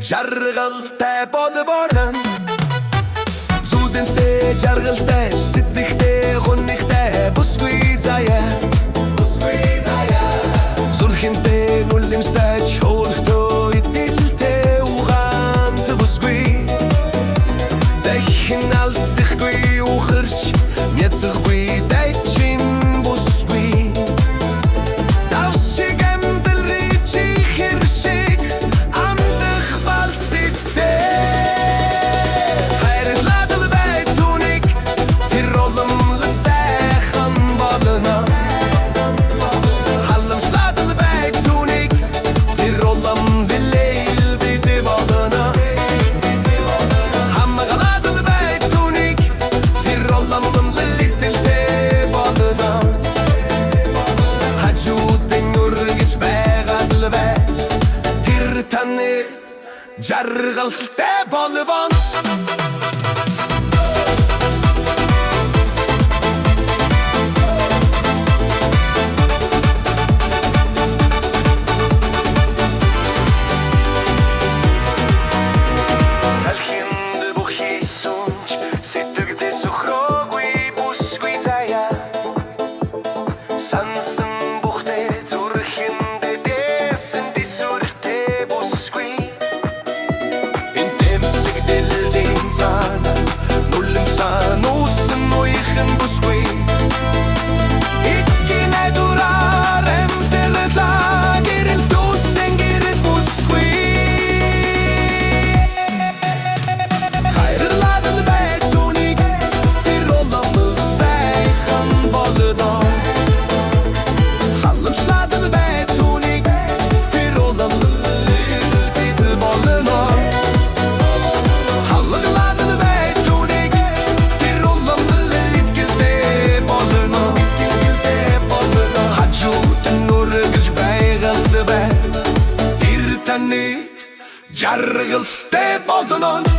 жаргалтай болборон зүудэнтэй жаргалтай сэтгэхтэй гонхтой бүсгүй заяа зүрхэнтэй нүлэмстэй чөөлхтөө идэлтэй угаант бүсгүй дахин алдахгүй ухарч няцгүй дайчин бүсгүй давшиг амдал ричи хэршиг амдах балцэцээ хайрлал байтуник тэр олон сайхан болно халамжлал байтуник тэр олон билээл бит болно хамгаалал байтуник тэр олон литэлтэй болно хажуудын үргэж байгаад л бай тэр таны жаргалтай болвон салхинд бүхий сунч сэтгэгдээ сохроогүй бүсгүй заяа сансан бүхтэй зүрхэндээ дэсэн тисүртэй бүсгүй интэмсэг дэлжин цаана нүлэм сан усан уйхан бүсгүй иккилэ дураар эмтэлэла гэрэл дүүсэн гэрэл бүсгүй хайрлал байтуник тэр олон сайхан болдоо халамжлал байтуник тэр олон бит болно халгалал байтуник тэр олон литгэлтэй болно хажууд нүргэж байгаад бай тэр таны жаргалтай болно